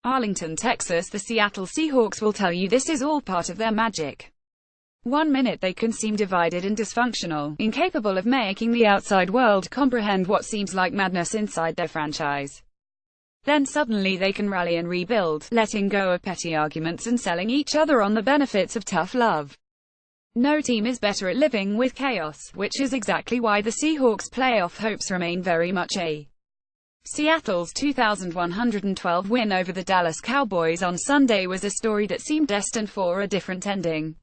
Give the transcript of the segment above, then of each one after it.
Arlington, Texas. The Seattle Seahawks will tell you this is all part of their magic. One minute they can seem divided and dysfunctional, incapable of making the outside world comprehend what seems like madness inside their franchise. Then suddenly they can rally and rebuild, letting go of petty arguments and selling each other on the benefits of tough love. No team is better at living with chaos, which is exactly why the Seahawks' playoff hopes remain very much a Seattle's 2,112 win over the Dallas Cowboys on Sunday was a story that seemed destined for a different ending.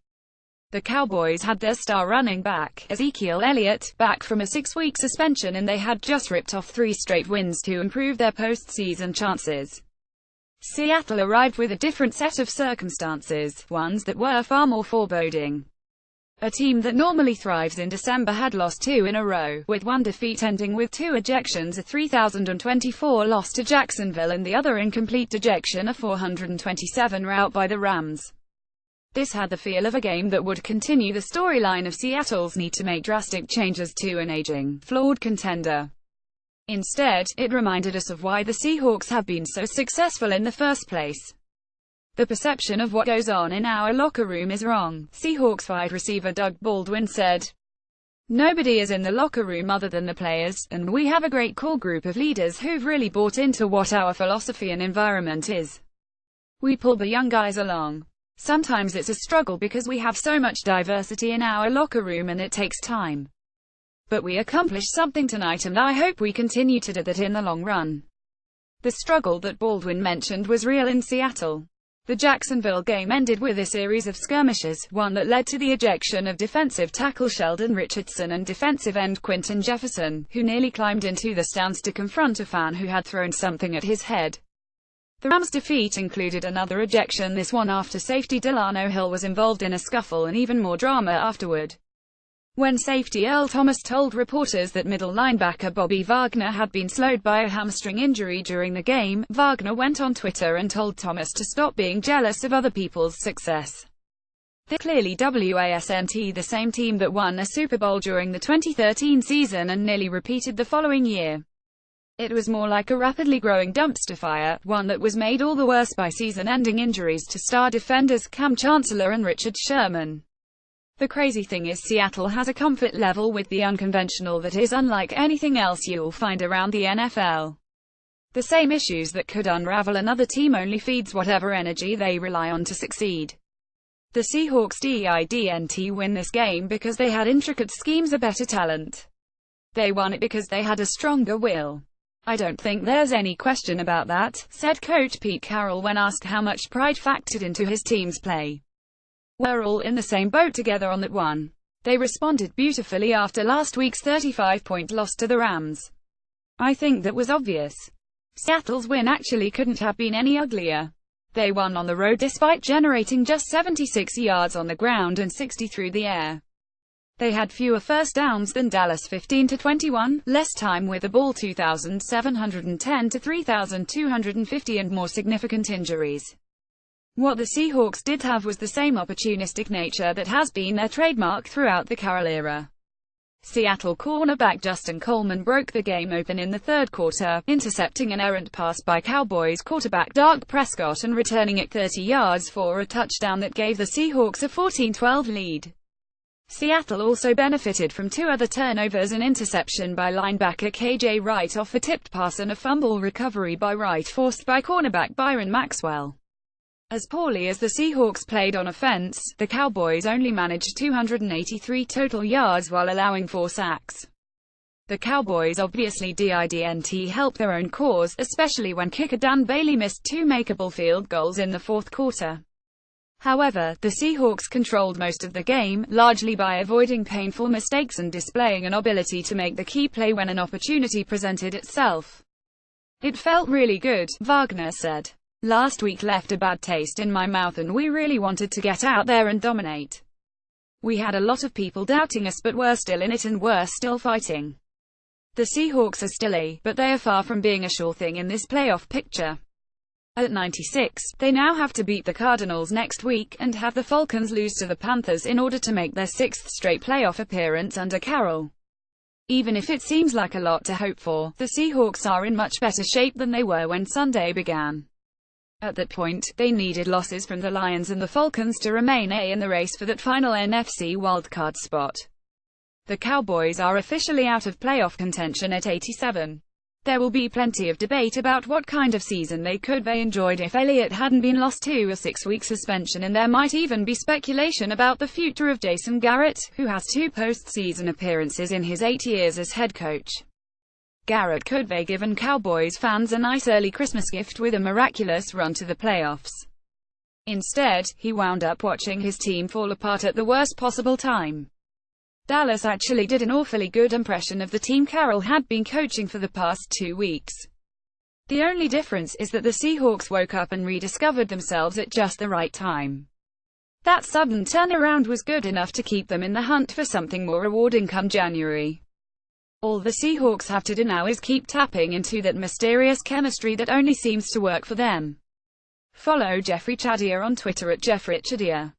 The Cowboys had their star running back, Ezekiel Elliott, back from a 6-week suspension, and they had just ripped off 3 straight wins to improve their postseason chances. Seattle arrived with a different set of circumstances, ones that were far more foreboding. A team that normally thrives in December had lost 2 in a row, with one defeat ending with 2 ejections, a 3,024 loss to Jacksonville and the other incomplete ejection, a 427 rout by the Rams. This had the feel of a game that would continue the storyline of Seattle's need to make drastic changes to an aging, flawed contender. Instead, it reminded us of why the Seahawks have been so successful in the first place. The perception of what goes on in our locker room is wrong, Seahawks wide receiver Doug Baldwin said. Nobody is in the locker room other than the players, and we have a great core group of leaders who've really bought into what our philosophy and environment is. We pull the young guys along. Sometimes it's a struggle because we have so much diversity in our locker room and it takes time. But we accomplished something tonight and I hope we continue to do that in the long run. The struggle that Baldwin mentioned was real in Seattle. The Jacksonville game ended with a series of skirmishes, one that led to the ejection of defensive tackle Sheldon Richardson and defensive end Quinton Jefferson, who nearly climbed into the stands to confront a fan who had thrown something at his head. The Rams' defeat included another ejection, this one after safety Delano Hill was involved in a scuffle and even more drama afterward. When safety Earl Thomas told reporters that middle linebacker Bobby Wagner had been slowed by a hamstring injury during the game, Wagner went on Twitter and told Thomas to stop being jealous of other people's success. They're clearly wasn't the same team that won a Super Bowl during the 2013 season and nearly repeated the following year. It was more like a rapidly growing dumpster fire, one that was made all the worse by season-ending injuries to star defenders Cam Chancellor and Richard Sherman. The crazy thing is Seattle has a comfort level with the unconventional that is unlike anything else you'll find around the NFL. The same issues that could unravel another team only feeds whatever energy they rely on to succeed. The Seahawks didn't win this game because they had intricate schemes or better talent. They won it because they had a stronger will. I don't think there's any question about that, said coach Pete Carroll when asked how much pride factored into his team's play. We're all in the same boat together on that one. They responded beautifully after last week's 35-point loss to the Rams. I think that was obvious. Seattle's win actually couldn't have been any uglier. They won on the road despite generating just 76 yards on the ground and 60 through the air. They had fewer first downs than Dallas 15-21, less time with the ball 2,710 to 3,250 and more significant injuries. What the Seahawks did have was the same opportunistic nature that has been their trademark throughout the Carroll era. Seattle cornerback Justin Coleman broke the game open in the third quarter, intercepting an errant pass by Cowboys quarterback Dak Prescott and returning it 30 yards for a touchdown that gave the Seahawks a 14-12 lead. Seattle also benefited from 2 other turnovers, an interception by linebacker KJ Wright off a tipped pass and a fumble recovery by Wright forced by cornerback Byron Maxwell. As poorly as the Seahawks played on offense, the Cowboys only managed 283 total yards while allowing 4 sacks. The Cowboys obviously didn't help their own cause, especially when kicker Dan Bailey missed 2 makeable field goals in the fourth quarter. However, the Seahawks controlled most of the game, largely by avoiding painful mistakes and displaying an ability to make the key play when an opportunity presented itself. It felt really good, Wagner said. Last week left a bad taste in my mouth and we really wanted to get out there and dominate. We had a lot of people doubting us, but we're still in it and we're still fighting. The Seahawks are still but they are far from being a sure thing in this playoff picture. At 96, they now have to beat the Cardinals next week, and have the Falcons lose to the Panthers in order to make their 6th straight playoff appearance under Carroll. Even if it seems like a lot to hope for, the Seahawks are in much better shape than they were when Sunday began. At that point, they needed losses from the Lions and the Falcons to remain in the race for that final NFC wildcard spot. The Cowboys are officially out of playoff contention at 87. There will be plenty of debate about what kind of season they could have enjoyed if Elliott hadn't been lost to a 6-week suspension, and there might even be speculation about the future of Jason Garrett, who has 2 postseason appearances in his 8 years as head coach. Garrett could have given Cowboys fans a nice early Christmas gift with a miraculous run to the playoffs. Instead, he wound up watching his team fall apart at the worst possible time. Dallas actually did an awfully good impression of the team Carroll had been coaching for the past 2 weeks. The only difference is that the Seahawks woke up and rediscovered themselves at just the right time. That sudden turnaround was good enough to keep them in the hunt for something more rewarding come January. All the Seahawks have to do now is keep tapping into that mysterious chemistry that only seems to work for them. Follow Jeffrey Chadia on Twitter at @JeffreyChadia.